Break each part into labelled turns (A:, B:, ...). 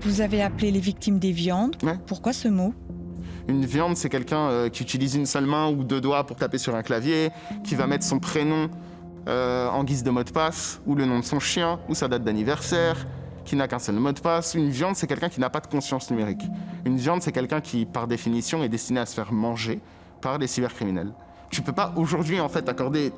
A: Vous avez appelé les victimes des viandes.
B: Ouais.
A: Pourquoi ce mot?
B: Une viande, c'est quelqu'un qui utilise une seule main ou deux doigts pour taper sur un clavier, qui va mettre son prénom en guise de mot de passe, ou le nom de son chien, ou sa date d'anniversaire, qui n'a qu'un seul mot de passe. Une viande, c'est quelqu'un qui n'a pas de conscience numérique. Une viande, c'est quelqu'un qui, par définition, est destiné à se faire manger par des cybercriminels. Tu peux pas aujourd'hui, en fait, accorder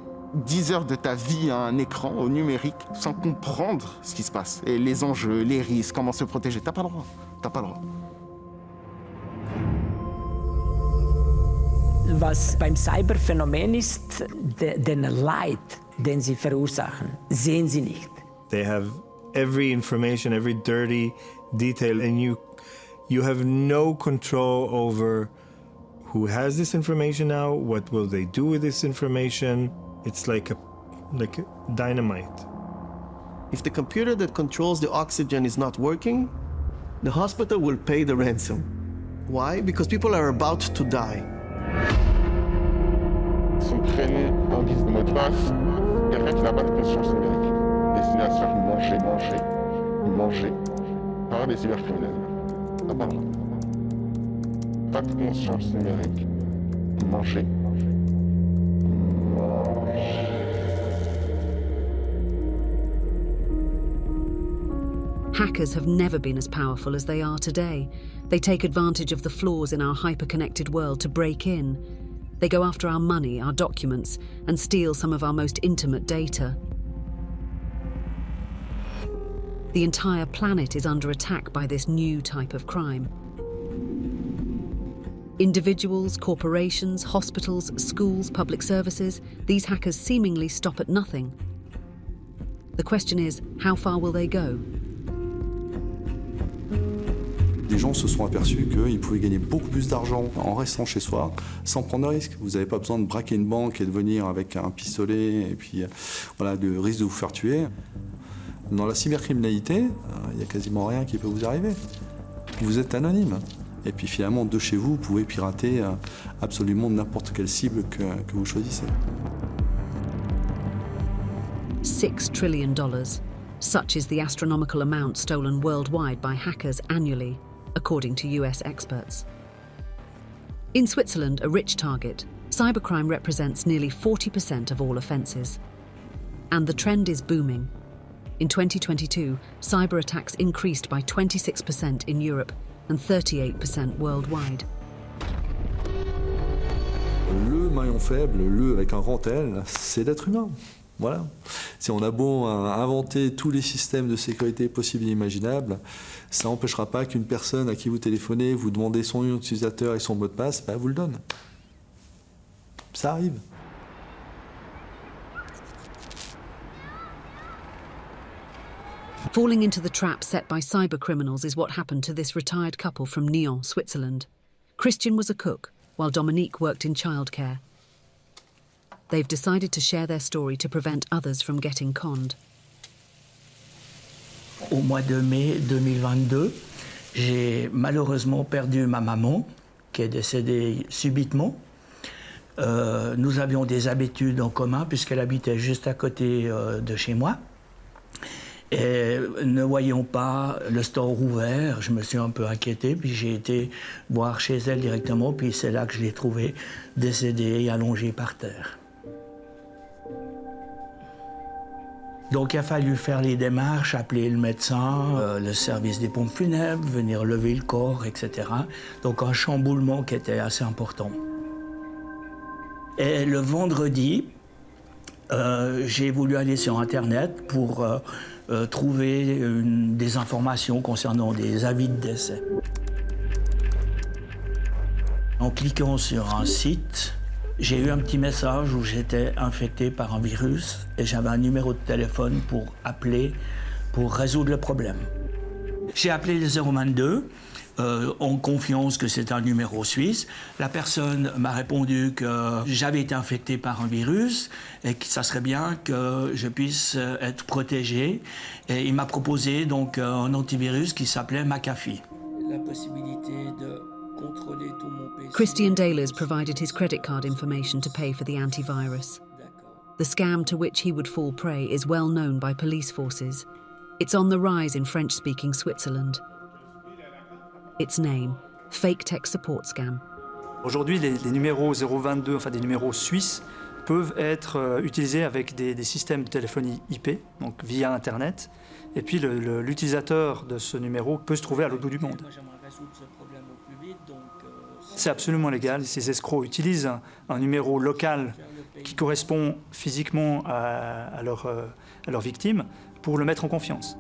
B: 10 heures de ta vie à un écran, au numérique, sans comprendre ce qui se passe. Et les enjeux, les risques, comment se protéger. T'as pas le droit. T'as pas le droit.
C: Was beim Cyberphänomen ist, den Leid, den sie verursachen, sehen sie nicht.
D: They have every information, every dirty detail, and you have no control over who has this information now, what will they do with this information. It's like dynamite.
E: If the computer that controls the oxygen is not working, the hospital will pay the ransom. Why? Because people are about to die.
B: Son prénom en guise de mot de passe, quelqu'un qui n'a pas de conscience numérique, destiné à se faire manger par des cybercriminels. T'as pas le droit. Pas de conscience numérique, manger.
F: Hackers have never been as powerful as they are today. They take advantage of the flaws in our hyper-connected world to break in. They go after our money, our documents, and steal some of our most intimate data. The entire planet is under attack by this new type of crime. Individuals, corporations, hospitals, schools, public services, these hackers seemingly stop at nothing. The question is, how far will they go?
G: Les gens se sont aperçus qu'ils pouvaient gagner beaucoup plus d'argent en restant chez soi sans prendre de risque. Vous n'avez pas besoin de braquer une banque et de venir avec un pistolet et puis voilà, le risque de vous faire tuer. Dans la cybercriminalité, il n'y a quasiment rien qui peut vous arriver. Vous êtes anonyme. Et puis finalement, de chez vous, vous pouvez pirater absolument n'importe quelle cible que vous choisissez.
F: $6 trillion. Such is the astronomical amount stolen worldwide by hackers annually, according to US experts. In Switzerland, a rich target, cybercrime represents nearly 40% of all offences. And the trend is booming. In 2022, cyber attacks increased by 26% in Europe and 38% worldwide.
G: Le maillon faible, le avec un grand L, c'est l'être humain. Voilà. Si on a beau inventer tous les systèmes de sécurité possibles et imaginables, ça n'empêchera pas qu'une personne à qui vous téléphonez, vous demandez son nom d'utilisateur et son mot de passe, bah, vous le donne. Ça arrive.
F: Falling into the trap set by cybercriminals is what happened to this retired couple from Nyon, Switzerland. Christian was a cook, while Dominique worked in childcare. They've decided to share their story to prevent others from getting conned.
C: Au mois de mai 2022, j'ai malheureusement perdu ma maman, qui est décédée subitement. Nous avions des habitudes en commun, puisqu'elle habitait juste à côté de chez moi. Et ne voyant pas le store ouvert, je me suis un peu inquiété, puis j'ai été voir chez elle directement, puis c'est là que je l'ai trouvée décédée et allongée par terre. Donc il a fallu faire les démarches, appeler le médecin, le service des pompes funèbres, venir lever le corps, etc. Donc un chamboulement qui était assez important. Et le vendredi, j'ai voulu aller sur Internet pour trouver des informations concernant des avis de décès. En cliquant sur un site, j'ai eu un petit message où j'étais infecté par un virus et j'avais un numéro de téléphone pour appeler pour résoudre le problème. J'ai appelé le 022 en confiance que c'est un numéro suisse. La personne m'a répondu que j'avais été infecté par un virus et que ça serait bien que je puisse être protégé. Et il m'a proposé donc un antivirus qui s'appelait McAfee. La possibilité de contrôler tout mon PC.
F: Christian Dahlers provided his credit card information to pay for the antivirus. The scam to which he would fall prey is well known by police forces. It's on the rise in French-speaking Switzerland. its name, fake tech support scam.
H: Aujourd'hui, les numéros 022, enfin des numéros suisses, peuvent être utilisés avec des systèmes de téléphonie IP, donc via Internet. Et puis l'utilisateur de ce numéro peut se trouver à l'autre bout du monde. C'est absolument légal. Ces escrocs utilisent un numéro local qui correspond physiquement à leur victime pour le mettre en confiance.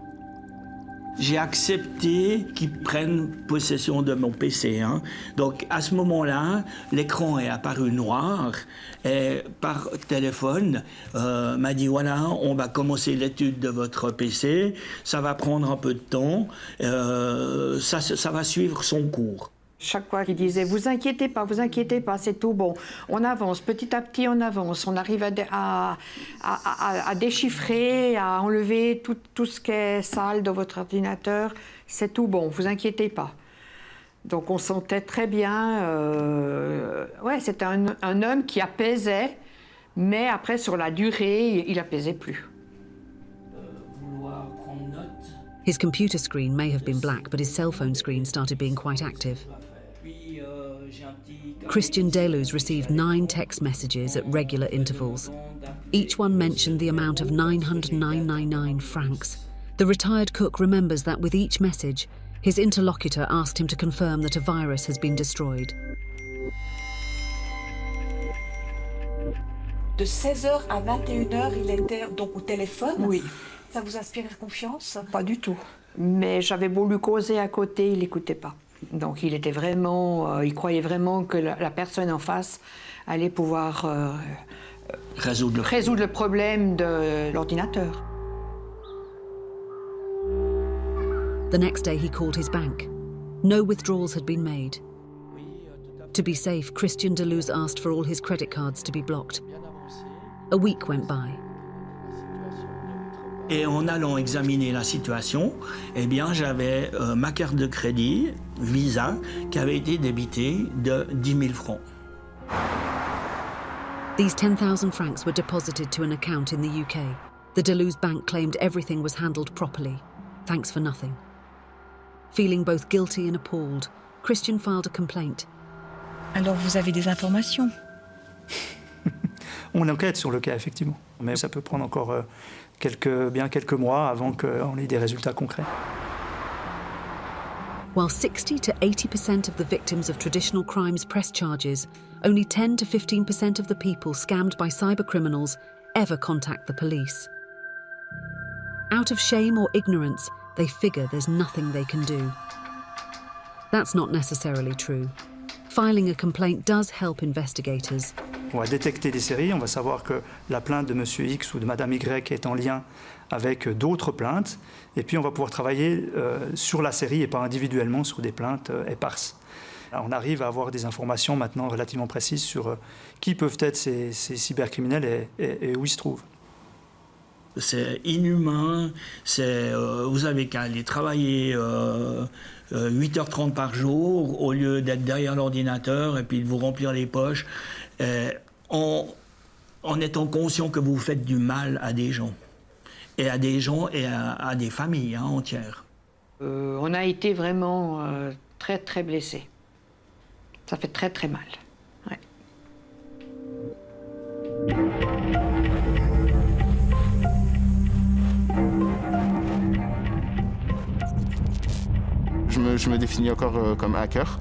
C: J'ai accepté qu'ils prennent possession de mon PC. Donc à ce moment-là, l'écran est apparu noir et par téléphone m'a dit voilà, on va commencer l'étude de votre PC, ça va prendre un peu de temps, ça va suivre son cours.
I: Chaque fois qu'il disait vous inquiétez pas, c'est tout bon. On avance, petit à petit on avance, on arrive à déchiffrer, à enlever tout ce qui est sale de votre ordinateur, c'est tout bon, vous inquiétez pas. Donc on sentait très bien, c'était un homme qui apaisait, mais après sur la durée, il apaisait plus.
F: His computer screen may have been black, but his cell phone screen started being quite active. Christian Deluz received 9 text messages at regular intervals. Each one mentioned the amount of 999 francs. The retired cook remembers that with each message, his interlocutor asked him to confirm that a virus has been destroyed.
A: De 16h à 21h, il était donc au téléphone.
I: Oui.
A: Ça vous inspire confiance?
I: Pas du tout. Mais j'avais beau lui causer à côté, il n'écoutait pas. Donc il était vraiment, il croyait vraiment que la personne en face allait pouvoir résoudre le problème de l'ordinateur.
F: The next day he called his bank. No withdrawals had been made. To be safe, Christian Deluz asked for all his credit cards to be blocked. A week went by.
C: Et en allant examiner la situation, eh bien, j'avais ma carte de crédit, Visa, qui avait été débitée de 10 000 francs.
F: These 10,000 francs were deposited to an account in the UK. The Deluz bank claimed everything was handled properly. Thanks for nothing. Feeling both guilty and appalled, Christian filed a complaint.
A: Alors vous avez des informations?
H: On enquête sur le cas, effectivement. Mais ça peut prendre encore quelques mois avant qu'on ait des résultats concrets.
F: While 60 to 80% of the victims of traditional crimes press charges, only 10 to 15% of the people scammed by cybercriminals ever contact the police. Out of shame or ignorance, they figure there's nothing they can do. That's not necessarily true. Filing a complaint does help investigators.
H: On va détecter des séries, on va savoir que la plainte de Monsieur X ou de Madame Y est en lien avec d'autres plaintes, et puis on va pouvoir travailler sur la série et pas individuellement sur des plaintes éparses. On arrive à avoir des informations maintenant relativement précises sur qui peuvent être ces cybercriminels et où ils se trouvent.
C: C'est inhumain, vous avez qu'à aller travailler 8h30 par jour au lieu d'être derrière l'ordinateur et puis de vous remplir les poches en étant conscient que vous faites du mal à des gens. Et à des gens et à des familles entières.
I: On a été vraiment très très blessés. Ça fait très très mal. Ouais.
B: Je me définis encore comme hacker.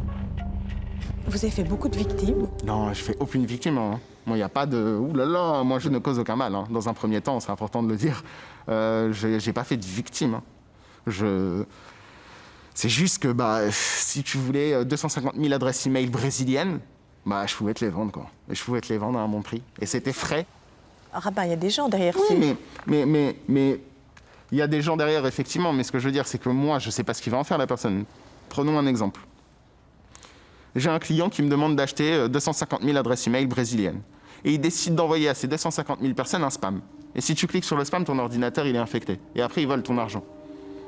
A: Vous avez fait beaucoup de victimes?
B: Non, je fais aucune victime. Moi, il n'y a pas de... Ouh là là, moi, je ne cause aucun mal. Dans un premier temps, c'est important de le dire. J'ai pas fait de victime. C'est juste que, si tu voulais 250 000 adresses email brésiliennes, je pouvais te les vendre, quoi. Et je pouvais te les vendre à un bon prix. Et c'était frais.
A: Ah il y a des gens derrière.
B: Oui, mais il y a des gens derrière, effectivement. Mais ce que je veux dire, c'est que moi, je ne sais pas ce qu'il va en faire, la personne. Prenons un exemple. J'ai un client qui me demande d'acheter 250 000 adresses email brésiliennes. Et il décide d'envoyer à ces 250 000 personnes un spam. Et si tu cliques sur le spam, ton ordinateur, il est infecté. Et après, il vole ton argent.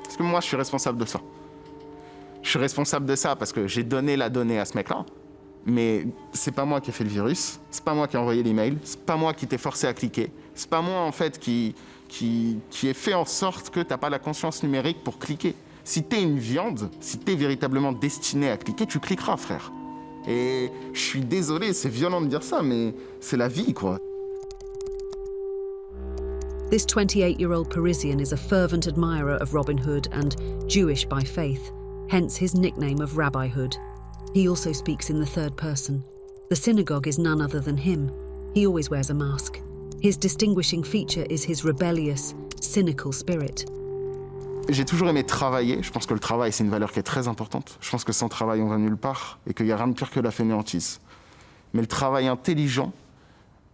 B: Parce que moi, je suis responsable de ça. Je suis responsable de ça parce que j'ai donné la donnée à ce mec-là. Mais c'est pas moi qui ai fait le virus. C'est pas moi qui ai envoyé l'email. C'est pas moi qui t'ai forcé à cliquer. C'est pas moi, en fait, qui ai fait en sorte que t'as pas la conscience numérique pour cliquer. Si t'es une viande, si t'es véritablement destiné à cliquer, tu cliqueras, frère. Et je suis désolé, c'est violent de dire ça, mais c'est la vie, quoi.
F: This 28-year-old Parisian is a fervent admirer of Robin Hood and Jewish by faith, hence his nickname of Rabbi Hood. He also speaks in the third person. The synagogue is none other than him. He always wears a mask. His distinguishing feature is his rebellious, cynical spirit.
B: J'ai toujours aimé travailler. Je pense que le travail, c'est une valeur qui est très importante. Je pense que sans travail, on va nulle part et qu'il n'y a rien de pire que la fainéantise. Mais le travail intelligent,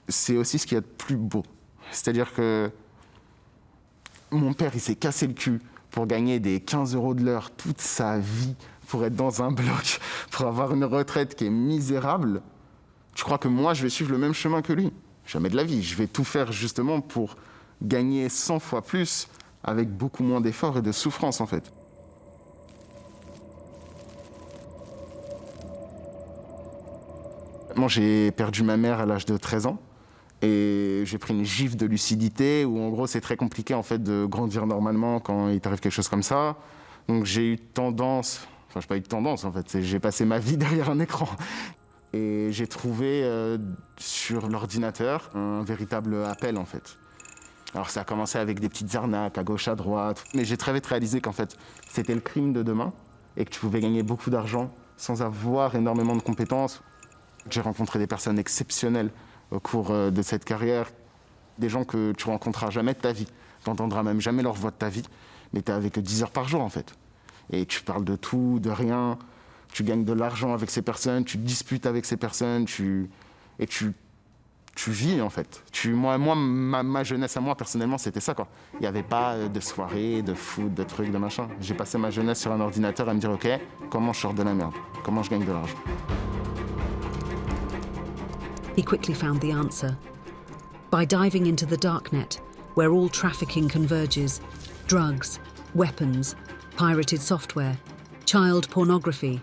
B: c'est aussi ce qu'il y a de plus beau. C'est-à-dire que mon père, il s'est cassé le cul pour gagner des 15 € de l'heure toute sa vie, pour être dans un bloc, pour avoir une retraite qui est misérable. Tu crois que moi, je vais suivre le même chemin que lui? Jamais de la vie. Je vais tout faire justement pour gagner 100 fois plus, avec beaucoup moins d'efforts et de souffrance, en fait. Moi, j'ai perdu ma mère à l'âge de 13 ans. Et j'ai pris une gifle de lucidité où, en gros, c'est très compliqué, en fait, de grandir normalement quand il t'arrive quelque chose comme ça. Donc, j'ai eu tendance... Enfin, j'ai pas eu de tendance, en fait. J'ai passé ma vie derrière un écran. Et j'ai trouvé sur l'ordinateur un véritable appel, en fait. Alors, ça a commencé avec des petites arnaques à gauche, à droite. Mais j'ai très vite réalisé qu'en fait, c'était le crime de demain et que tu pouvais gagner beaucoup d'argent sans avoir énormément de compétences. J'ai rencontré des personnes exceptionnelles au cours de cette carrière. Des gens que tu rencontreras jamais de ta vie. Tu n'entendras même jamais leur voix de ta vie. Mais tu es avec eux 10 heures par jour, en fait. Et tu parles de tout, de rien. Tu gagnes de l'argent avec ces personnes, tu te disputes avec ces personnes, tu vis, en fait. Ma jeunesse à moi, personnellement, c'était ça, quoi. Il n'y avait pas de soirée, de foot, de trucs, de machin. J'ai passé ma jeunesse sur un ordinateur à me dire, OK, comment je sors de la merde? Comment je gagne de l'argent?
F: He quickly found the answer. By diving into the darknet, where all trafficking converges, drugs, weapons, pirated software, child pornography,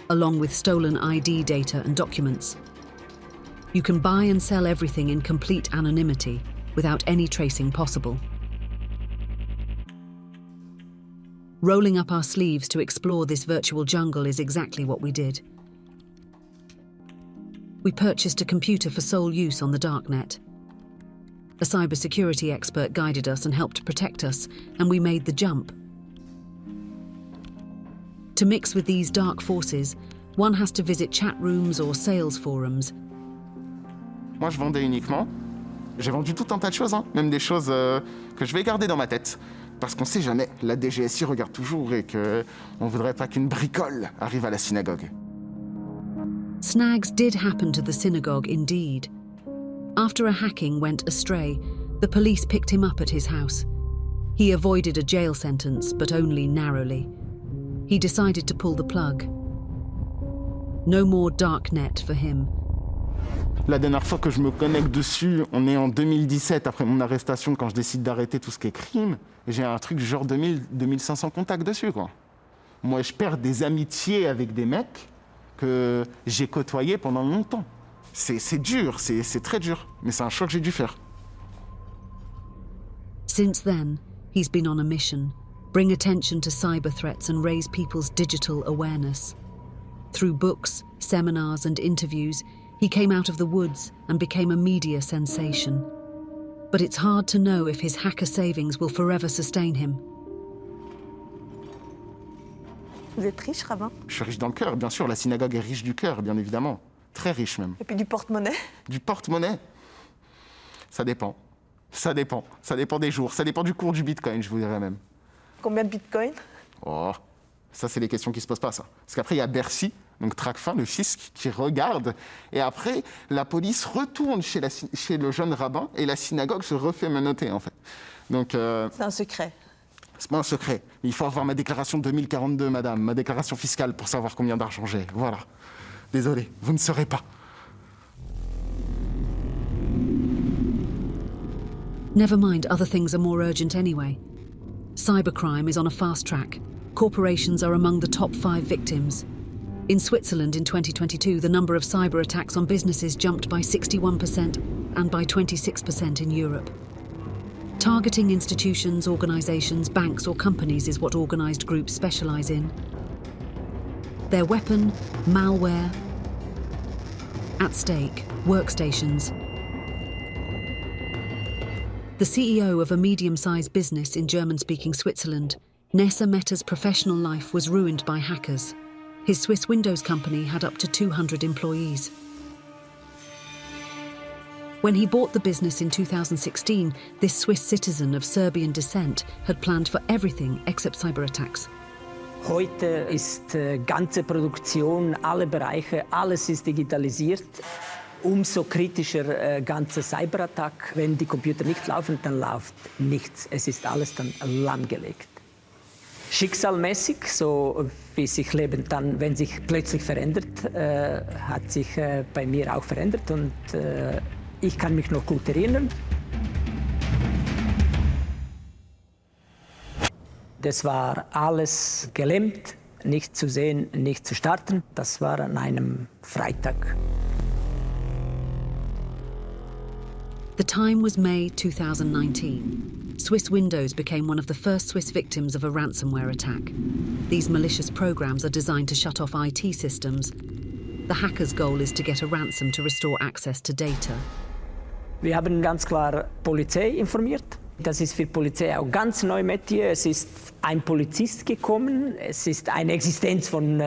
F: along with stolen ID data and documents. You can buy and sell everything in complete anonymity, without any tracing possible. Rolling up our sleeves to explore this virtual jungle is exactly what we did. We purchased a computer for sole use on the darknet. A cybersecurity expert guided us and helped protect us, and we made the jump. To mix with these dark forces, one has to visit chat rooms or sales forums.
B: Moi, je vendais uniquement. J'ai vendu tout un tas de choses, hein. Même des choses que je vais garder dans ma tête. Parce qu'on sait jamais, la DGSI regarde toujours et qu'on ne voudrait pas qu'une bricole arrive à la synagogue.
F: Snags did happen to the synagogue indeed. After a hacking went astray, the police picked him up at his house. He avoided a jail sentence, but only narrowly. He decided to pull the plug. No more darknet for him.
B: La dernière fois que je me connecte dessus, on est en 2017, après mon arrestation, quand je décide d'arrêter tout ce qui est crime. J'ai un truc genre 2500 contacts dessus, quoi. Moi, je perds des amitiés avec des mecs que j'ai côtoyés pendant longtemps. C'est dur, c'est très dur, mais c'est un choix que j'ai dû faire.
F: Since then, he's been on a mission. Bring attention to cyber threats and raise people's digital awareness. Through books, seminars and interviews, he came out of the woods and became a media sensation. But it's hard to know if his hacker savings will forever sustain him.
A: Vous êtes riche, rabbin?
B: Je suis riche dans le cœur, bien sûr. La synagogue est riche du cœur, bien évidemment. Très riche même.
A: Et puis du porte-monnaie?
B: Du porte-monnaie? Ça dépend. Ça dépend. Ça dépend des jours. Ça dépend du cours du bitcoin, je vous dirais même.
A: Combien de bitcoins?
B: Oh, ça, c'est les questions qui se posent pas, ça. Parce qu'après, il y a Bercy, donc Tracfin, le fisc, qui regarde. Et après, la police retourne chez le jeune rabbin et la synagogue se refait menotter, en fait. Donc,
A: c'est un secret.
B: C'est pas un secret. Il faut avoir ma déclaration 2042, madame, ma déclaration fiscale pour savoir combien d'argent j'ai. Voilà. Désolé, vous ne saurez pas.
F: Never mind, other things are more urgent anyway. Cybercrime is on a fast track. Corporations are among the top 5 victims. In Switzerland in 2022, the number of cyber attacks on businesses jumped by 61% and by 26% in Europe. Targeting institutions, organisations, banks or companies is what organised groups specialise in. Their weapon, malware. At stake, workstations. The CEO of a medium-sized business in German-speaking Switzerland, Nessa Meta's professional life was ruined by hackers. His Swiss Windows company had up to 200 employees. When he bought the business in 2016, this Swiss citizen of Serbian descent had planned for everything except cyber attacks.
J: Heute ist ganze Produktion, alle Bereiche, alles ist digitalisiert. Umso kritischer ganze Cyberattack. Wenn die Computer nicht laufen, dann läuft nichts. Es ist alles dann lahmgelegt. Schicksalmäßig, so wie sich Leben dann, wenn sich plötzlich verändert, hat sich bei mir auch verändert und ich kann mich noch gut erinnern. Das war alles gelähmt, nicht zu sehen, nicht zu starten. Das war an einem Freitag.
F: The time was May 2019. Swiss Windows became one of the first Swiss victims of a ransomware attack. These malicious programs are designed to shut off IT systems. The hacker's goal is to get a ransom to restore access to data.
J: Wir haben ganz klar Polizei informiert. Das ist für Polizei auch ganz neu Metier. Es ist ein Polizist gekommen. Es ist eine Existenz von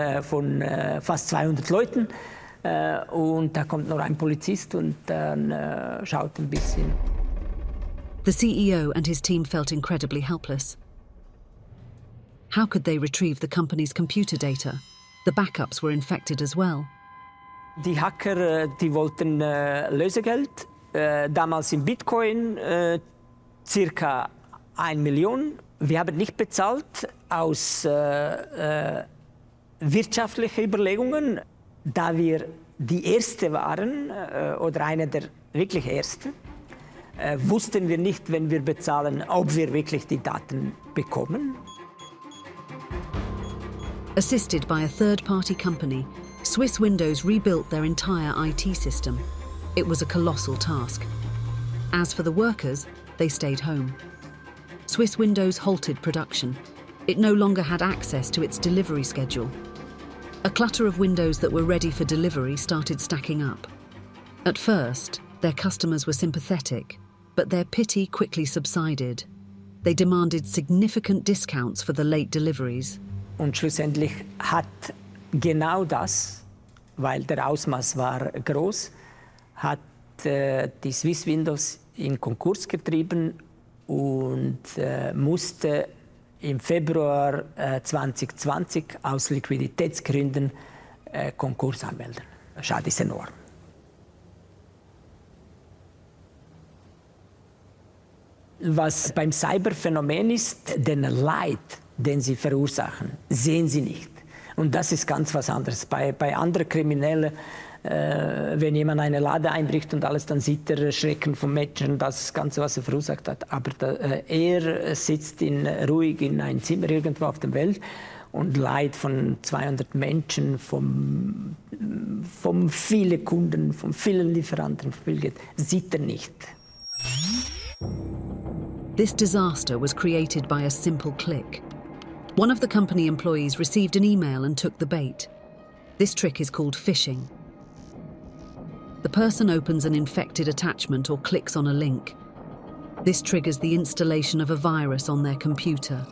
J: fast 200 Leuten. Und da kommt noch ein Polizist und dann schaut ein bisschen.
F: The CEO and his team felt incredibly helpless. How could they retrieve the company's computer data? The backups were infected as well.
J: Die Hacker, die wollten Lösegeld, damals in Bitcoin, circa 1 Million. Wir haben nicht bezahlt aus wirtschaftlichen Überlegungen, da wir die Erste waren oder eine der wirklich Ersten. Wussten wir nicht, wenn wir bezahlen, ob wir wirklich die Daten bekommen.
F: Assisted by a third-party company, Swiss Windows rebuilt their entire IT system. It was a colossal task. As for the workers, they stayed home. Swiss Windows halted production. It no longer had access to its delivery schedule. A clutter of windows that were ready for delivery started stacking up. At first, their customers were sympathetic, but their pity quickly subsided. They demanded significant discounts for the late deliveries.
J: Und schlussendlich hat genau das, weil der Ausmaß war groß, hat die Swiss Windows in Konkurs getrieben und musste im Februar 2020 aus Liquiditätsgründen Konkurs anmelden. Der Schaden ist enorm. Was beim Cyberphänomen ist, den Leid, den sie verursachen, sehen sie nicht. Und das ist ganz was anderes. Bei anderen Kriminellen, wenn jemand eine Lade einbricht und alles, dann sieht er Schrecken von Menschen, das Ganze, was er verursacht hat. Aber er sitzt ruhig in einem Zimmer irgendwo auf der Welt und Leid von 200 Menschen, von vielen Kunden, von vielen Lieferanten, sieht er nicht.
F: This disaster was created by a simple click. One of the company employees received an email and took the bait. This trick is called phishing. The person opens an infected attachment or clicks on a link. This triggers the installation of a virus on their computer.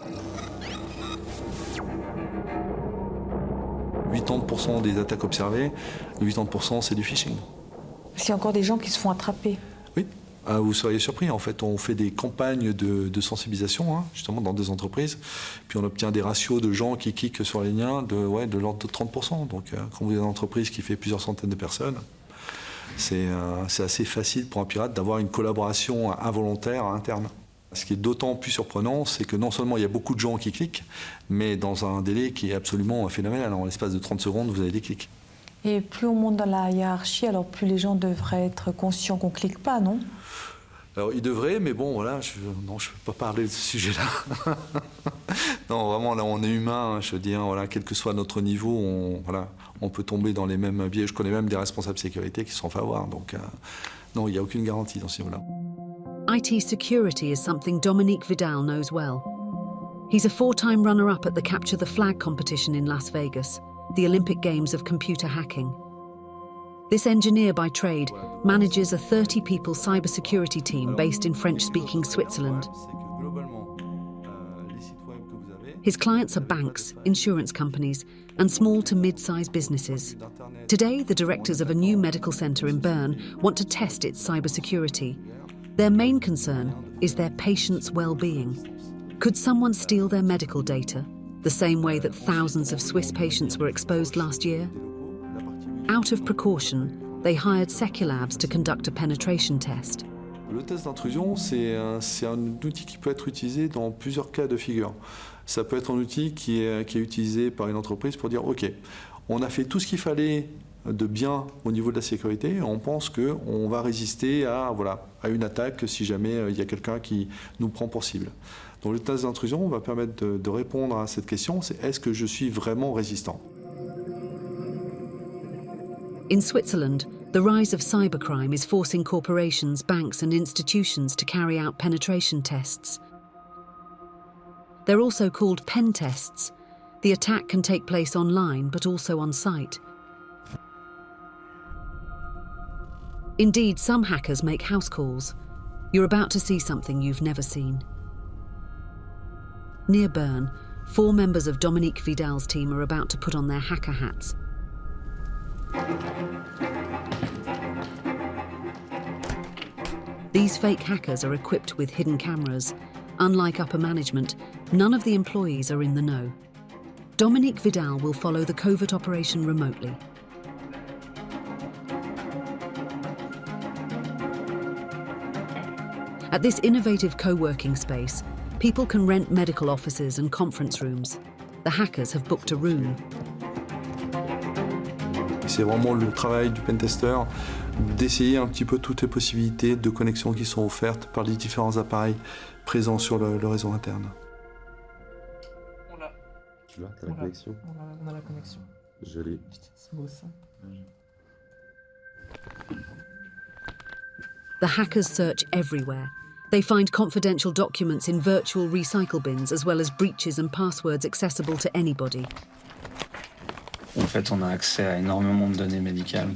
G: 80% des attaques observées, 80% c'est du phishing.
A: S'il y a encore des gens qui se font attraper.
G: Oui, vous seriez surpris. En fait, on fait des campagnes de sensibilisation, justement, dans des entreprises. Puis on obtient des ratios de gens qui cliquent sur les liens de l'ordre de 30%. Donc, quand vous avez une entreprise qui fait plusieurs centaines de personnes, c'est assez facile pour un pirate d'avoir une collaboration involontaire interne. Ce qui est d'autant plus surprenant, c'est que non seulement il y a beaucoup de gens qui cliquent, mais dans un délai qui est absolument phénoménal. En l'espace de 30 secondes, vous avez des clics.
A: Et plus on monte dans la hiérarchie, alors plus les gens devraient être conscients qu'on ne clique pas, non?
G: Alors, ils devraient, mais bon, voilà, je ne peux pas parler de ce sujet-là. Non, vraiment, là, on est humain, je veux dire, voilà, quel que soit notre niveau, on peut tomber dans les mêmes biais. Je connais même des responsables de sécurité qui se sont fait avoir, donc non, il n'y a aucune garantie dans ce niveau-là.
F: IT security is something Dominique Vidal knows well. He's a 4-time runner-up at the Capture the Flag competition in Las Vegas, the Olympic Games of computer hacking. This engineer by trade manages a 30-people cybersecurity team based in French-speaking Switzerland. His clients are banks, insurance companies, and small to mid-sized businesses. Today, the directors of a new medical centre in Bern want to test its cybersecurity. Their main concern is their patients' well-being. Could someone steal their medical data, the same way that thousands of Swiss patients were exposed last year? Out of precaution, they hired Seculabs to conduct a penetration test.
G: Le test d'intrusion, c'est un outil qui peut être utilisé dans plusieurs cas de figure. Ça peut être un outil qui est utilisé par une entreprise pour dire « Ok, on a fait tout ce qu'il fallait de bien au niveau de la sécurité et on pense qu'on va résister à une attaque si jamais il y a quelqu'un qui nous prend pour cible ». Donc le test d'intrusion va permettre de répondre à cette question, c'est « Est-ce que je suis vraiment résistant ?»
F: In Switzerland, the rise of cybercrime is forcing corporations, banks and institutions to carry out penetration tests. They're also called pen tests. The attack can take place online, but also on site. Indeed, some hackers make house calls. You're about to see something you've never seen. Near Bern, 4 members of Dominique Vidal's team are about to put on their hacker hats. These fake hackers are equipped with hidden cameras. Unlike upper management, none of the employees are in the know. Dominique Vidal will follow the covert operation remotely. At this innovative co-working space, people can rent medical offices and conference rooms. The hackers have booked a room.
G: C'est vraiment le travail du pentester d'essayer un petit peu toutes les possibilités de connexion qui sont offertes par les différents appareils présents sur le réseau interne.
K: Tu l'as, t'as la connexion?
L: On a la connexion.
K: Je l'ai.
L: C'est beau ça.
F: The hackers search everywhere. They find confidential documents in virtual recycle bins as well as breaches and passwords accessible to anybody.
M: En fait, on a accès à énormément de données médicales.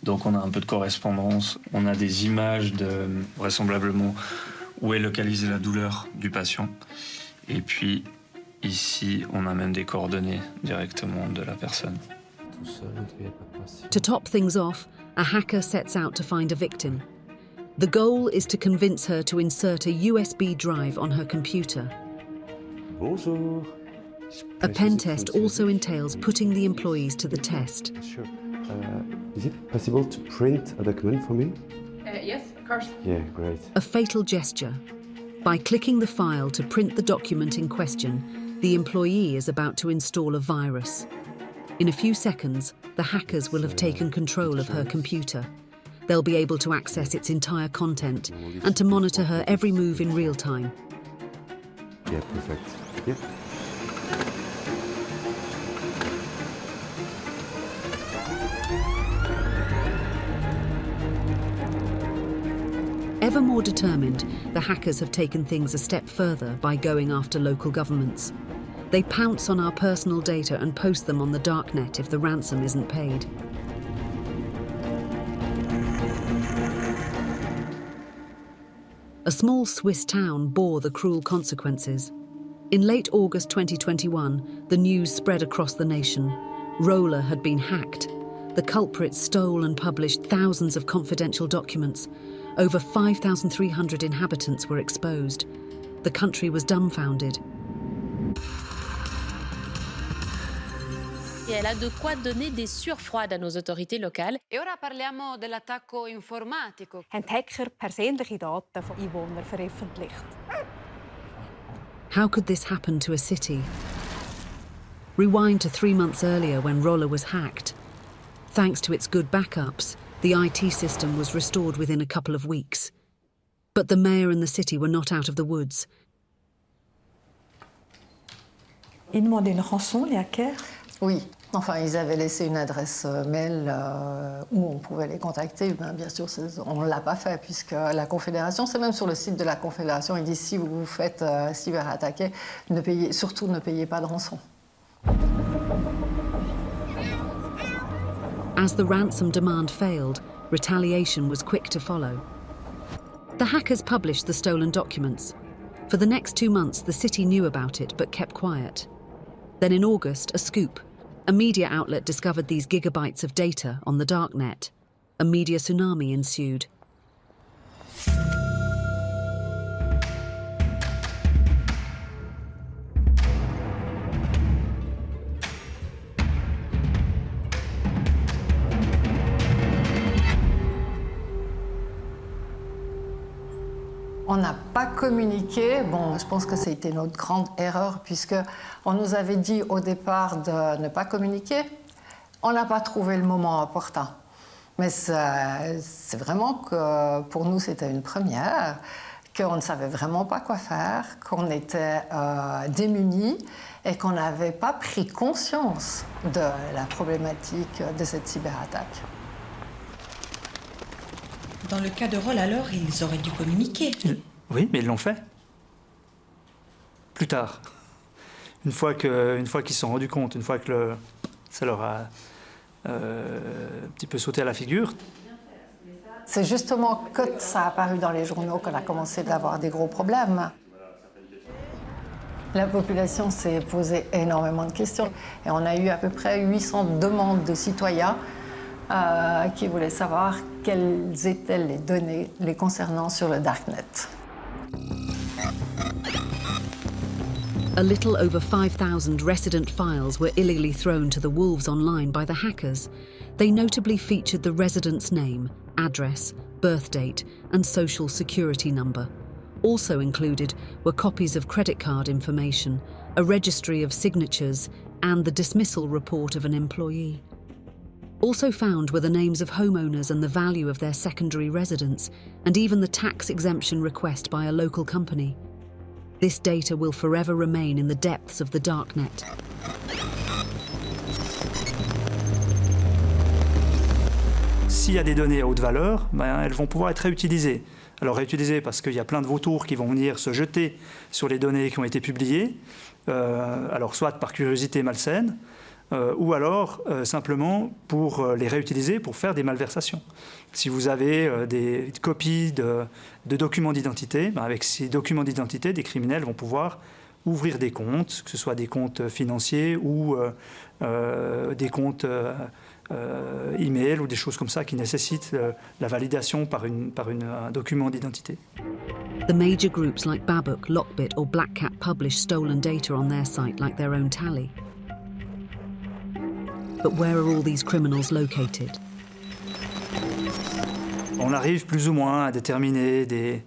M: Donc on a un peu de correspondance, on a des images de vraisemblablement où est localisée la douleur du patient. Et puis ici, on a même des coordonnées directement de la personne.
F: To top things off, a hacker sets out to find a victim. The goal is to convince her to insert a USB drive on her computer.
K: Bonjour.
F: A pen test also entails putting the employees to the test.
K: Sure. Is it possible to print a document for me?
N: Yes, of course.
K: Yeah, great.
F: A fatal gesture. By clicking the file to print the document in question, the employee is about to install a virus. In a few seconds, the hackers will have taken control of her computer. They'll be able to access its entire content and to monitor her every move in real time.
K: Yeah, perfect. Yeah.
F: Ever more determined, the hackers have taken things a step further by going after local governments. They pounce on our personal data and post them on the darknet if the ransom isn't paid. A small Swiss town bore the cruel consequences. In late August 2021, the news spread across the nation. Rolle had been hacked. The culprits stole and published thousands of confidential documents. Over 5,300 inhabitants were exposed. The country was dumbfounded.
N: Et elle a de quoi donner des sueurs froides à nos autorités locales.
O: E ora parliamo dell'attacco informatico.
P: Haben Hacker persönliche Daten von Einwohnern veröffentlicht.
F: How could this happen to a city? Rewind to 3 months earlier when Rolle was hacked. Thanks to its good backups, the IT system was restored within a couple of weeks. But the mayor and the city were not out of the woods.
A: Ils demandaient une rançon, les hackers?
I: Oui,
Q: Enfin, ils avaient laissé une adresse mail où on pouvait les contacter. Bien sûr, on ne l'a pas fait, puisque la Confédération, c'est même sur le site de la Confédération, ils disent si vous vous faites cyberattaquer, surtout ne payez pas de rançon.
F: As the ransom demand failed, retaliation was quick to follow. The hackers published the stolen documents. For the next 2 months, the city knew about it but kept quiet. Then in August, a scoop. A media outlet discovered these gigabytes of data on the darknet. A media tsunami ensued.
Q: On n'a pas communiqué. Bon, je pense que c'était notre grande erreur, puisqu'on nous avait dit au départ de ne pas communiquer. On n'a pas trouvé le moment opportun. Mais c'est vraiment que pour nous, c'était une première, qu'on ne savait vraiment pas quoi faire, qu'on était démunis et qu'on n'avait pas pris conscience de la problématique de cette cyberattaque.
R: Dans le cas de Rolle, alors, ils auraient dû communiquer.
H: Oui, mais ils l'ont fait. Plus tard. Une fois qu'ils se sont rendus compte, une fois que ça leur a un petit peu sauté à la figure.
Q: C'est justement quand ça a apparu dans les journaux qu'on a commencé à avoir des gros problèmes. La population s'est posé énormément de questions. Et on a eu à peu près 800 demandes de citoyens qui voulaient savoir quelles étaient les données les concernant sur le darknet.
F: A little over 5,000 resident files were illegally thrown to the wolves online by the hackers. They notably featured the resident's name, address, birth date, and social security number. Also included were copies of credit card information, a registry of signatures, and the dismissal report of an employee. Also found were the names of homeowners and the value of their secondary residence, and even the tax exemption request by a local company. This data will forever remain in the depths of the darknet.
H: S'il y a des données à haute valeur, elles vont pouvoir être réutilisées. Alors réutilisées parce qu'il y a plein de vautours qui vont venir se jeter sur les données qui ont été publiées, alors soit par curiosité malsaine, ou alors simplement pour les réutiliser pour faire des malversations. Si vous avez des copies de documents d'identité, avec ces documents d'identité, des criminels vont pouvoir ouvrir des comptes, que ce soit des comptes financiers ou des comptes email ou des choses comme ça qui nécessitent la validation par un document d'identité.
F: The major groups like Babuk, Lockbit or Black Cat publish stolen data on their site like their own tally. But where are all these criminals located?
H: On arrive plus ou moins à déterminer des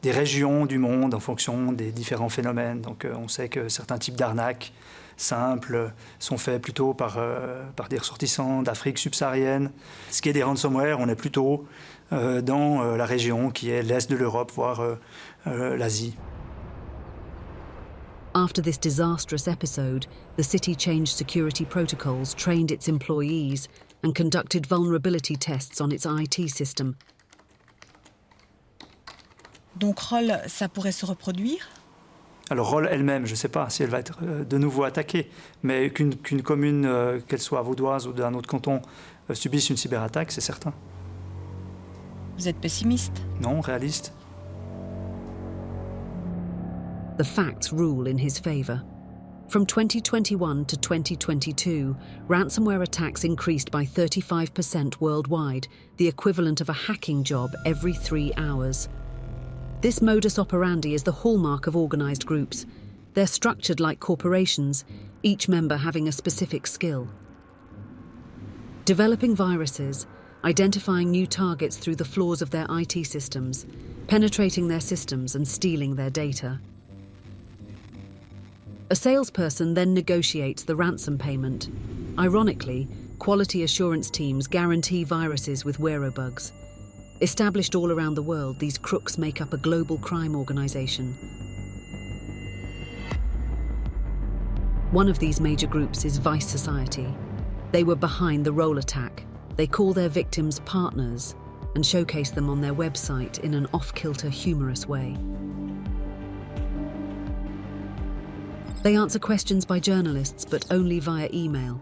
H: régions du monde en fonction des différents phénomènes. Donc on sait que certains types d'arnaques simples sont faits plutôt par des ressortissants d'Afrique subsaharienne. Ce qui est des ransomware, on est plutôt dans la région qui est l'est de l'Europe, voire l'Asie.
F: After this disastrous episode, the city changed security protocols, trained its employees, and conducted vulnerability tests on its IT system.
R: Donc Rolle, ça pourrait se reproduire?
H: Alors Rolle elle-même, je ne sais pas si elle va être de nouveau attaquée, mais qu'une commune, qu'elle soit vaudoise ou d'un autre canton, subisse une cyberattaque, c'est certain.
R: Vous êtes pessimiste?
H: Non, réaliste.
F: The facts rule in his favour. From 2021 to 2022, ransomware attacks increased by 35% worldwide, the equivalent of a hacking job every 3 hours. This modus operandi is the hallmark of organised groups. They're structured like corporations, each member having a specific skill. Developing viruses, identifying new targets through the flaws of their IT systems, penetrating their systems and stealing their data. A salesperson then negotiates the ransom payment. Ironically, quality assurance teams guarantee viruses with werebugs. Established all around the world, these crooks make up a global crime organisation. One of these major groups is Vice Society. They were behind the Rolle attack. They call their victims partners and showcase them on their website in an off-kilter, humorous way. They answer questions by journalists, but only via email.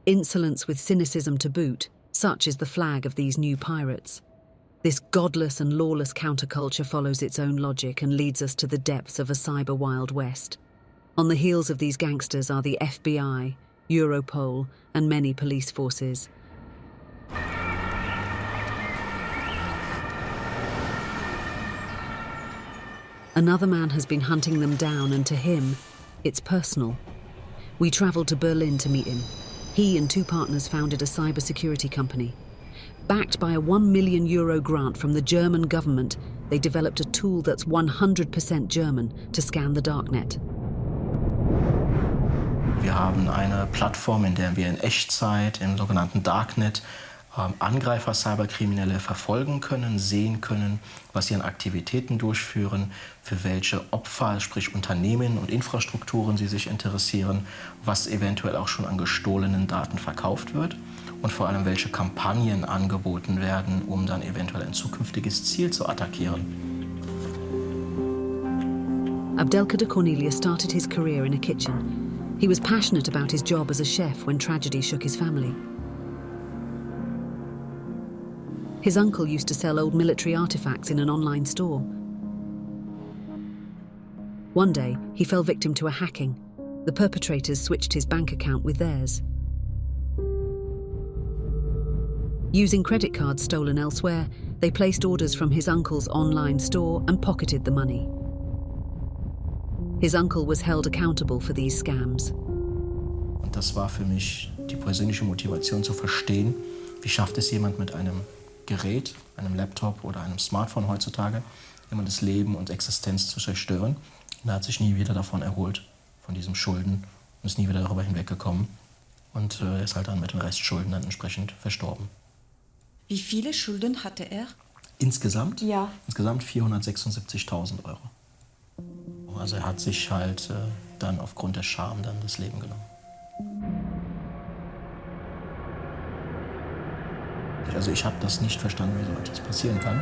F: Insolence with cynicism to boot, such is the flag of these new pirates. This godless and lawless counterculture follows its own logic and leads us to the depths of a cyber Wild West. On the heels of these gangsters are the FBI, Europol, and many police forces. Another man has been hunting them down, and to him, it's personal. We travelled to Berlin to meet him. He and two partners founded a cybersecurity company. Backed by a €1 million grant from the German government, they developed a tool that's 100% German to scan the darknet.
S: Wir haben eine Plattform, in der wir in Echtzeit im sogenannten Darknet Angreifer, Cyberkriminelle verfolgen können, sehen können, was sie an Aktivitäten durchführen, für welche Opfer, sprich Unternehmen und Infrastrukturen sie sich interessieren, was eventuell auch schon an gestohlenen Daten verkauft wird und vor allem welche Kampagnen angeboten werden, um dann eventuell ein zukünftiges Ziel zu attackieren.
F: Abdelkader Cornelius started his career in a kitchen. He was passionate about his job as a chef when tragedy shook his family. His uncle used to sell old military artifacts in an online store. One day, he fell victim to a hacking. The perpetrators switched his bank account with theirs. Using credit cards stolen elsewhere, they placed orders from his uncle's online store and pocketed the money. His uncle was held accountable for these scams.
S: Und das war für mich die persönliche Motivation zu verstehen, wie schafft es jemand mit einem Gerät, einem Laptop oder einem Smartphone heutzutage, immer das Leben und Existenz zu zerstören. Und er hat sich nie wieder davon erholt, von diesem Schulden, und ist nie wieder darüber hinweggekommen. Und er ist halt dann mit den Restschulden dann entsprechend verstorben.
R: Wie viele Schulden hatte er?
S: Insgesamt?
R: Ja.
S: Insgesamt 476.000 €. Also er hat sich halt dann aufgrund der Scham dann das Leben genommen. Also ich habe das nicht verstanden, wie so etwas passieren kann.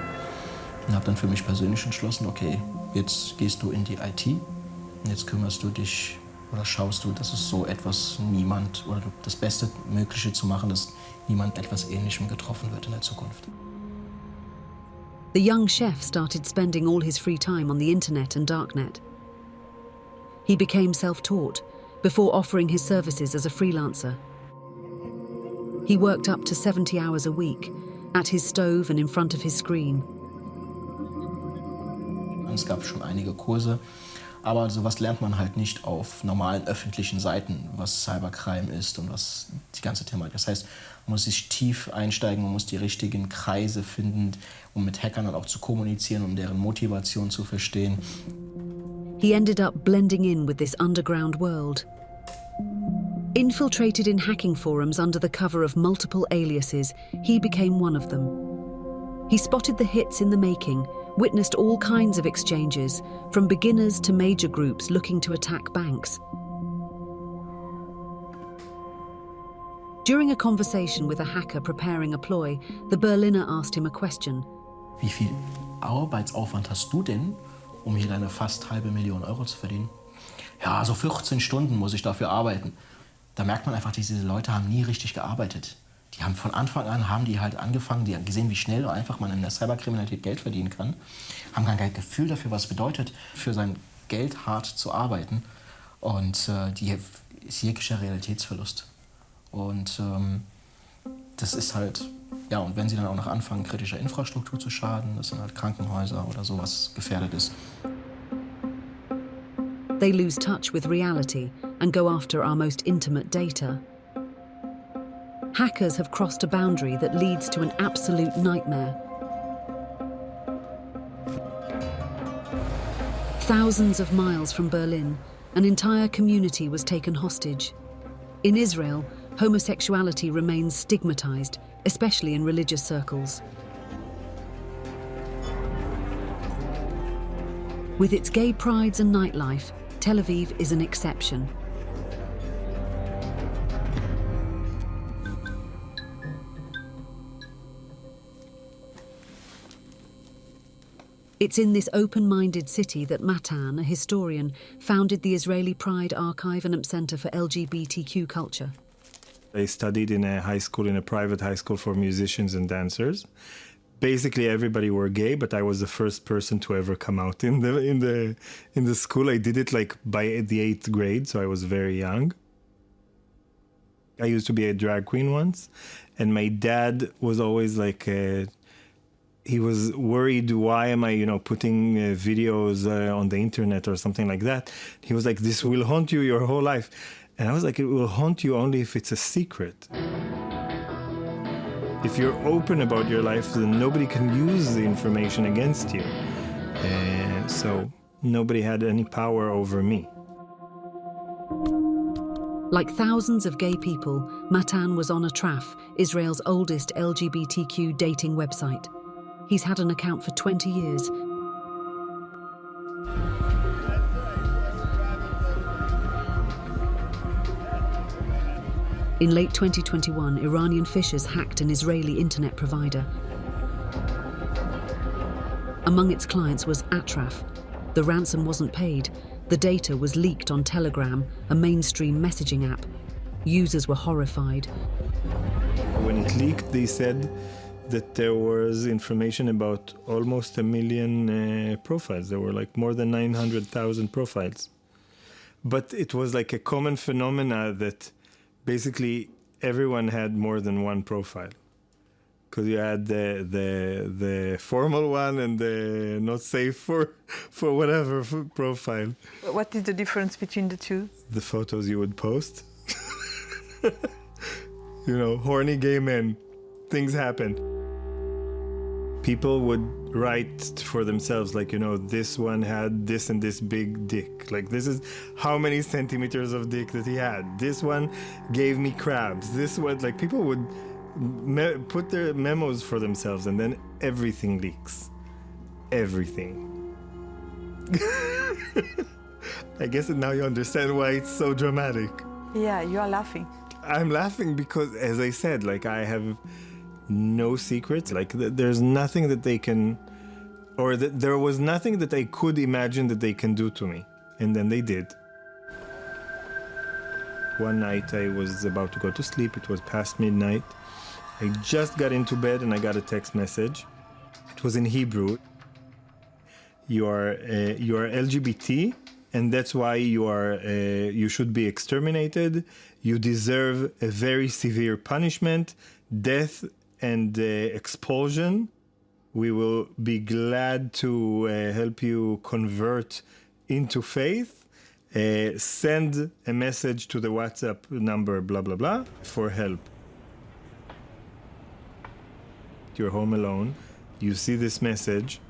S: Und habe dann für mich persönlich entschlossen, okay, jetzt gehst du in die IT und jetzt kümmerst du dich oder schaust du, dass es so etwas niemand oder das Beste Mögliche zu machen, dass niemand etwas Ähnlichem getroffen wird in der Zukunft.
F: The young chef started spending all his free time on the internet and darknet. He became self-taught before offering his services as a freelancer. He worked up to 70 hours a week, at his stove and in front of his screen.
S: Es gab schon einige Kurse, aber sowas lernt man halt nicht auf normalen öffentlichen Seiten, was Cybercrime ist und was die ganze Thematik. Das heißt, man muss sich tief einsteigen, man muss die richtigen Kreise finden, um mit Hackern dann auch zu kommunizieren, um deren Motivation zu verstehen.
F: He ended up blending in with this underground world. Infiltrated in hacking forums under the cover of multiple aliases, he became one of them. He spotted the hits in the making witnessed all kinds of exchanges, from beginners to major groups looking to attack banks. During a conversation with a hacker preparing a ploy, the Berliner asked him a question.
S: Wie viel Arbeitsaufwand hast du denn, um hier deine fast $500.000 Euro zu verdienen? Ja, so 14 Stunden muss ich dafür arbeiten. Da merkt man einfach, diese Leute haben nie richtig gearbeitet. Die haben von Anfang an halt angefangen, die haben gesehen, wie schnell und einfach man in der Cyberkriminalität Geld verdienen kann, haben gar kein Gefühl dafür, was es bedeutet, für sein Geld hart zu arbeiten. Und hier ist jeglicher Realitätsverlust. Und das ist halt, ja, und wenn sie dann auch noch anfangen, kritischer Infrastruktur zu schaden, das sind halt Krankenhäuser oder sowas gefährdet ist.
F: They lose touch with reality and go after our most intimate data. Hackers have crossed a boundary that leads to an absolute nightmare. Thousands of miles from Berlin, an entire community was taken hostage. In Israel, homosexuality remains stigmatized, especially in religious circles. With its gay prides and nightlife, Tel Aviv is an exception. It's in this open-minded city that Matan, a historian, founded the Israeli Pride Archive and Center for LGBTQ culture.
D: I studied in a high school, in a private high school for musicians and dancers. Basically, everybody were gay, but I was the first person to ever come out in the school. I did it like by the 8th grade, so I was very young. I used to be a drag queen once, and my dad was always like, he was worried, why am I, putting videos on the internet or something like that. He was like, this will haunt you your whole life. And I was like, it will haunt you only if it's a secret. If you're open about your life, then nobody can use the information against you. So nobody had any power over me.
F: Like thousands of gay people, Matan was on Atraf, Israel's oldest LGBTQ dating website. He's had an account for 20 years. In late 2021, Iranian fishers hacked an Israeli internet provider. Among its clients was Atraf. The ransom wasn't paid. The data was leaked on Telegram, a mainstream messaging app. Users were horrified.
D: When it leaked, they said that there was information about almost 1 million profiles. There were like more than 900,000 profiles. But it was like a common phenomena that basically everyone had more than one profile. Because you had the formal one and the not safe for whatever profile.
L: What is the difference between the two?
D: The photos you would post. Horny gay men. Things happened. People would write for themselves, like, this one had this and this big dick. Like, this is how many centimeters of dick that he had. This one gave me crabs. This one, like, people would put their memos for themselves, and then everything leaks. Everything. I guess now you understand why it's so dramatic.
L: Yeah, you are laughing.
D: I'm laughing because, as I said, like, I have no secrets. Like, there's nothing that they can, or there was nothing that I could imagine that they can do to me. And then they did. One night I was about to go to sleep. It was past midnight. I just got into bed and I got a text message. It was in Hebrew. You are LGBT, and that's why you should be exterminated. You deserve a very severe punishment, death and expulsion. We will be glad to help you convert into faith. Send a message to the WhatsApp number, blah, blah, blah, for help. You're home alone, you see this message,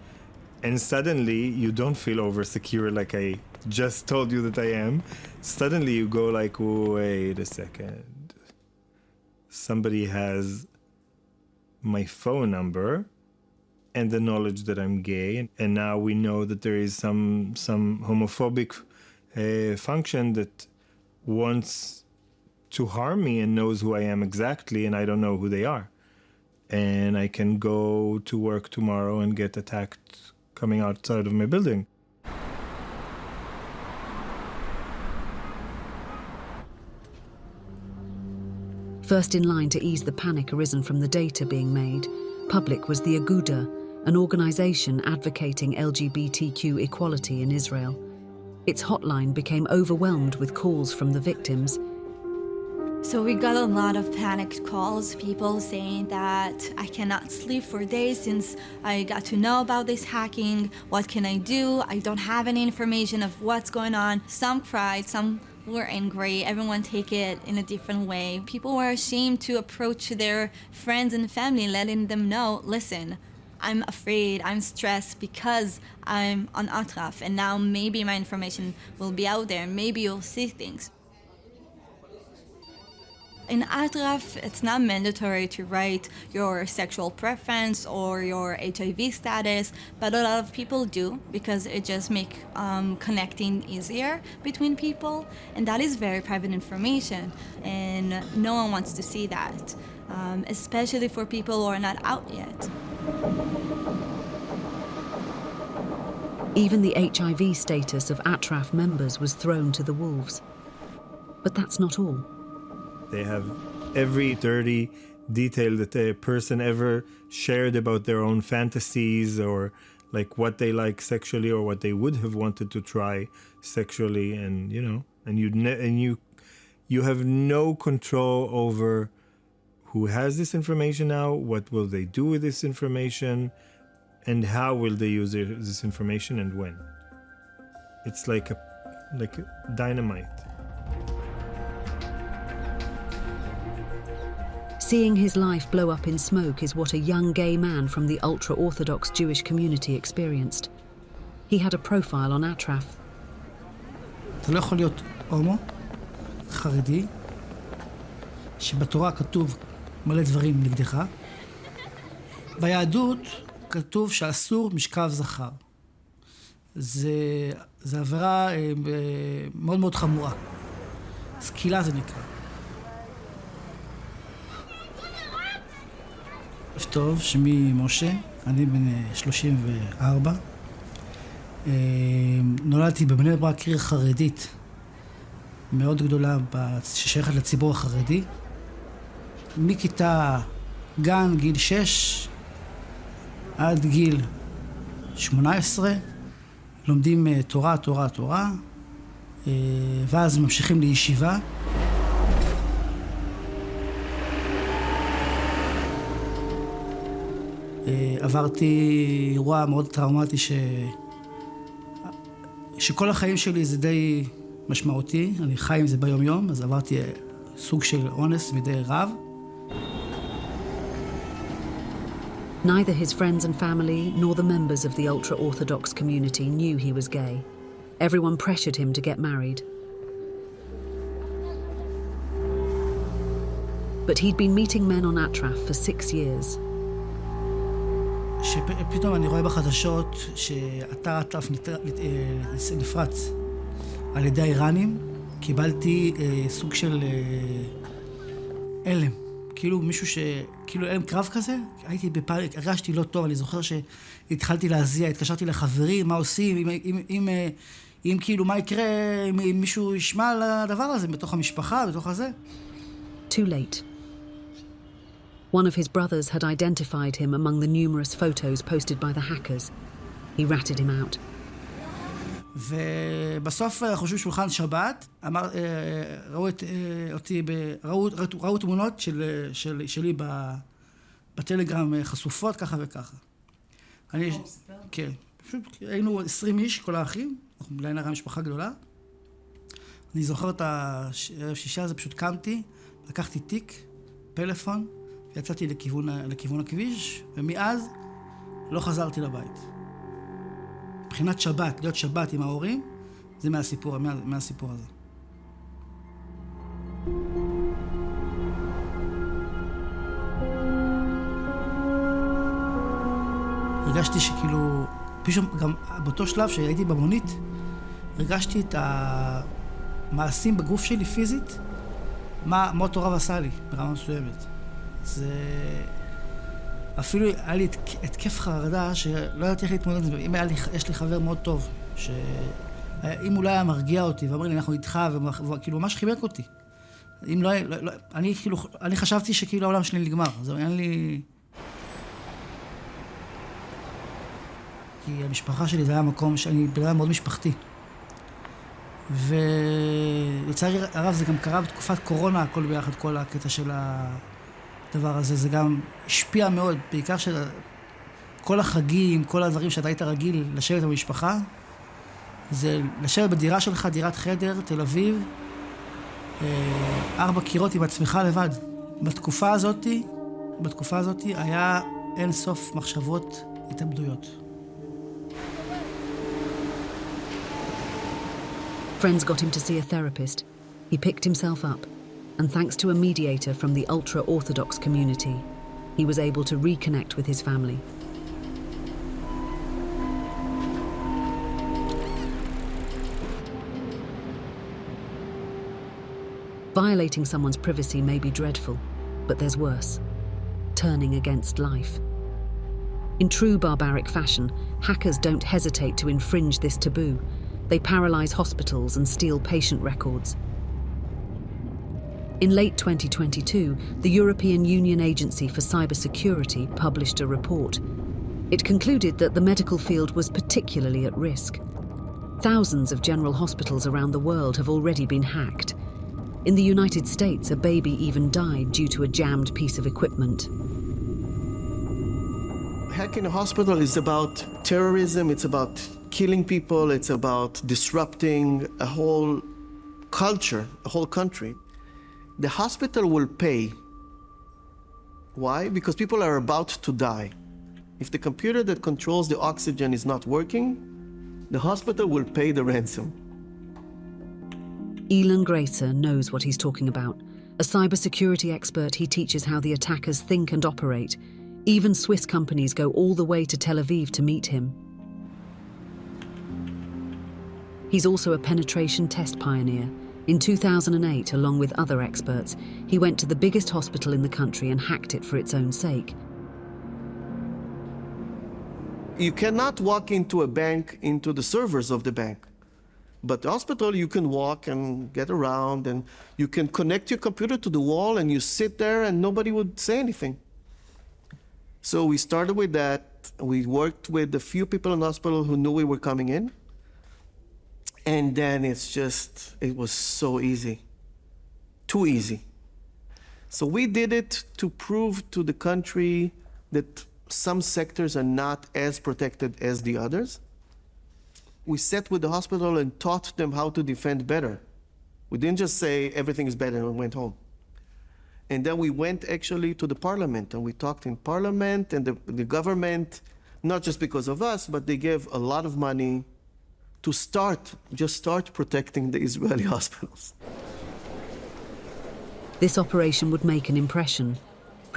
D: and suddenly you don't feel over-secure like I just told you that I am. Suddenly you go like, wait a second. Somebody has my phone number. and the knowledge that I'm gay. And now we know that there is some homophobic function that wants to harm me and knows who I am exactly, and I don't know who they are. And I can go to work tomorrow and get attacked coming outside of my building.
F: First in line to ease the panic arisen from the data being made, public was the Aguda, an organisation advocating LGBTQ equality in Israel. Its hotline became overwhelmed with calls from the victims.
T: So we got a lot of panicked calls, people saying that I cannot sleep for days since I got to know about this hacking. What can I do? I don't have any information of what's going on. Some cried, some were angry. Everyone take it in a different way. People were ashamed to approach their friends and family, letting them know, listen, I'm afraid, I'm stressed because I'm on Atraf, and now maybe my information will be out there. Maybe you'll see things. In Atraf, it's not mandatory to write your sexual preference or your HIV status, but a lot of people do because it just makes connecting easier between people, and that is very private information, and no one wants to see that, especially for people who are not out yet.
F: Even the HIV status of Atraf members was thrown to the wolves. But that's not all.
D: They have every dirty detail that a person ever shared about their own fantasies or like what they like sexually or what they would have wanted to try sexually, and you have no control over who has this information now, what will they do with this information, and how will they use this information and when. It's like dynamite.
F: Seeing his life blow up in smoke is what a young gay man from the ultra-Orthodox Jewish community experienced. He had a profile on Atraf.
U: אתה לא יכול להיות הומו, חרדי, שבתורה כתוב מלא דברים נגדך. ביהדות כתוב שאסור משכב זכר. זה עבירה מאוד מאוד חמורה. סקילה זה נקרא. טוב, שמי משה, אני בן 34. נולדתי בבני ברק, עיר חרדית מאוד גדולה ששייכת לציבור החרדי. מכיתה גן, גיל 6, עד גיל 18, לומדים תורה, ואז ממשיכים לישיבה. עברתי אירוע מאוד טראומטי שכל החיים שלי זה די משמעותי, אני חי עם זה ביום יום, אז עברתי סוג של אונס מדי רב.
F: Neither his friends and family nor the members of the ultra-Orthodox community knew he was gay. Everyone pressured him to get married. But he'd been meeting men on Atraf for 6 years.
U: שפתאום אני רואה בחדשות שאתר אטרף נפרץ על ידי האיראנים. קיבלתי סוג של אלם, כאילו כאילו אלם קרב כזה. הייתי בפאניק, הרגשתי לא טוב, אני זוכר שהתחלתי להזיע, התקשרתי לחברים, מה עושים, אם כאילו מה יקרה, אם מישהו ישמע על הדבר הזה בתוך המשפחה, בתוך הזה.
F: Too late. One of his brothers had identified him among the numerous photos posted by the hackers. He ratted him out.
U: ובסוף אנחנו יושבים שולחן שבת, ראו תמונות שלי בטלגרם חשופות ככה וככה. כן, פשוט היינו 20 איש, כל האחים, אנחנו בלילה משפחה גדולה. אני זוכר את הערב שישה הזה, פשוט קמתי, לקחתי תיק, פלאפון, יצאתי לכיוון הכביש, ומאז לא חזרתי לבית. מבחינת שבת, להיות שבת עם ההורים, זה מהסיפור הזה. הרגשתי שכאילו, פתאום גם באותו שלב שהייתי במונית, הרגשתי את המעשים בגוף שלי פיזית, מה מוטו רב עשה לי ברמה מסוימת. זה... אפילו היה לי התקף חרדה שלא ידעתי איך להתמודד עם זה. אם יש לי חבר מאוד טוב, שאם הוא לא היה מרגיע אותי ואומר לי, אנחנו איתך, וכאילו ממש חיבק אותי. אם לא, אני חשבתי שכאילו העולם שלי נגמר. זה אין לי... כי המשפחה שלי זה היה מקום שאני בן אדם מאוד משפחתי. ולצערי הרב זה גם קרה בתקופת קורונה, הכל ביחד, כל הקטע של הדבר הזה. זה גם השפיע מאוד, בעיקר שכל החגים, כל הדברים שאתה היית רגיל לשבת במשפחה, זה לשבת בדירה שלך, דירת חדר, תל אביב, 4 קירות עם עצמך לבד. בתקופה הזאת היה אין סוף מחשבות התאבדויות.
F: Friends got him to see a therapist. He picked himself up, and thanks to a mediator from the ultra-Orthodox community, he was able to reconnect with his family. Violating someone's privacy may be dreadful, but there's worse: turning against life. In true barbaric fashion, hackers don't hesitate to infringe this taboo. They paralyze hospitals and steal patient records. In late 2022, the European Union Agency for Cybersecurity published a report. It concluded that the medical field was particularly at risk. Thousands of general hospitals around the world have already been hacked. In the United States, a baby even died due to a jammed piece of equipment.
E: Hacking a hospital is about terrorism, it's about killing people, it's about disrupting a whole culture, a whole country. The hospital will pay. Why? Because people are about to die. If the computer that controls the oxygen is not working, the hospital will pay the ransom.
F: Elon Gracer knows what he's talking about. A cybersecurity expert, he teaches how the attackers think and operate. Even Swiss companies go all the way to Tel Aviv to meet him. He's also a penetration test pioneer. In 2008, along with other experts, he went to the biggest hospital in the country and hacked it for its own sake.
E: You cannot walk into a bank, into the servers of the bank. But the hospital, you can walk and get around, and you can connect your computer to the wall, and you sit there, and nobody would say anything. So we started with that. We worked with a few people in the hospital who knew we were coming in. And then it was so easy. Too easy. So we did it to prove to the country that some sectors are not as protected as the others. We sat with the hospital and taught them how to defend better. We didn't just say everything is better and went home. And then we went actually to the parliament, and we talked in parliament, and the government, not just because of us, but they gave a lot of money to just start protecting the Israeli hospitals.
F: This operation would make an impression.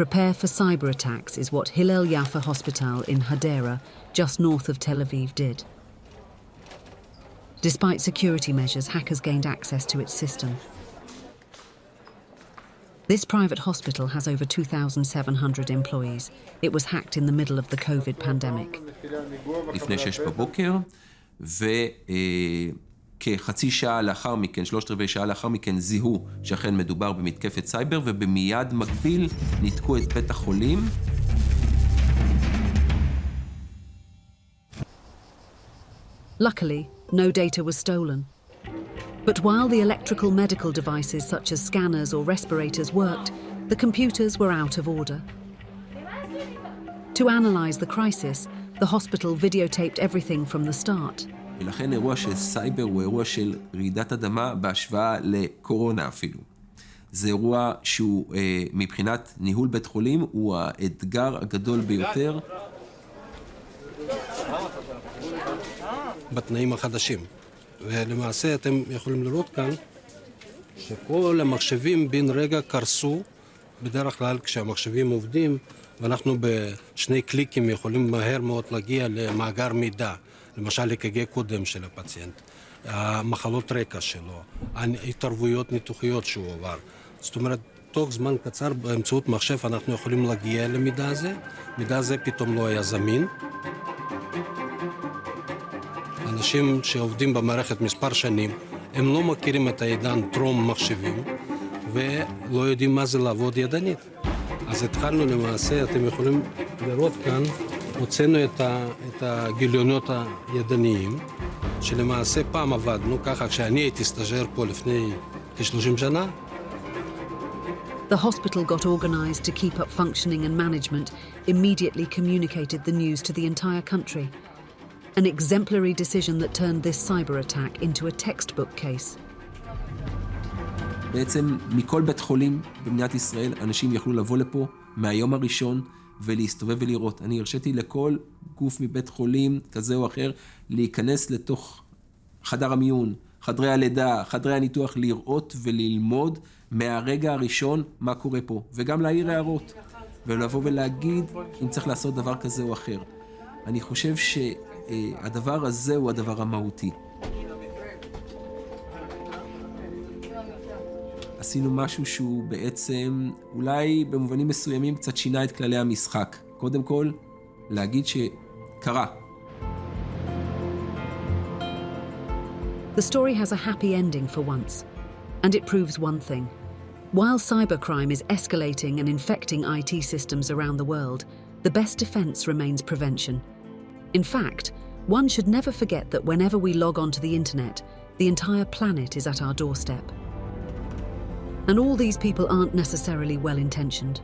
F: Prepare for cyber attacks is what Hillel Yaffa Hospital in Hadera, just north of Tel Aviv, did. Despite security measures, hackers gained access to its system. This private hospital has over 2,700 employees. It was hacked in the middle of the COVID pandemic.
V: לפני 6 בבוקר, וכחצי שעה לאחר מכן, 3/4 שעה לאחר מכן, זיהו שאכן מדובר במתקפת סייבר, ובמיד מקביל ניתקו את בית החולים.
F: Luckily, no data was stolen. But while the electrical medical devices such as scanners or respirators worked, the computers were out of order. To analyze the crisis, the hospital videotaped everything from the start.
V: ולכן אירוע של סייבר הוא אירוע של רעידת אדמה בהשוואה לקורונה אפילו. זה אירוע שהוא מבחינת ניהול בית חולים הוא האתגר הגדול ביותר.
W: בתנאים החדשים. ולמעשה אתם יכולים לראות כאן שכל המחשבים בין רגע קרסו. בדרך כלל כשהמחשבים עובדים ואנחנו בשני קליקים יכולים מהר מאוד להגיע למאגר מידע, למשל לקגי קודם של הפציינט, המחלות רקע שלו, התערבויות ניתוחיות שהוא עבר. זאת אומרת, תוך זמן קצר באמצעות מחשב אנחנו יכולים להגיע למידע הזה, מידע הזה פתאום לא היה זמין. אנשים שעובדים במערכת מספר שנים, הם לא מכירים את העידן טרום מחשבים, ולא יודעים מה זה לעבוד ידנית. אז התחלנו למעשה, אתם יכולים לראות כאן, הוצאנו את הגיליונות הידניים, שלמעשה פעם עבדנו ככה, כשאני הייתי סטאז'ר פה לפני כ-30 שנה.
F: The hospital got organised to keep up functioning and management immediately communicated the news to the entire country. An exemplary decision that turned this cyber attack into a textbook case.
V: בעצם מכל בית חולים במדינת ישראל אנשים יכלו לבוא לפה מהיום הראשון ולהסתובב ולראות. אני הרשיתי לכל גוף מבית חולים כזה או אחר להיכנס לתוך חדר המיון, חדרי הלידה, חדרי הניתוח, לראות וללמוד מהרגע הראשון מה קורה פה, וגם להעיר הערות, ולבוא ולהגיד אם צריך לעשות דבר כזה או אחר. אני חושב שהדבר הזה הוא הדבר המהותי. עשינו משהו שהוא בעצם אולי במובנים מסוימים קצת שינה את כללי המשחק. קודם כל, להגיד שקרה.
F: The story has a happy ending for once, and it proves one thing. While cybercrime is escalating and infecting IT systems around the world, the best defense remains prevention. In fact, one should never forget that whenever we log onto the internet, the entire planet is at our doorstep. And all these people aren't necessarily well-intentioned.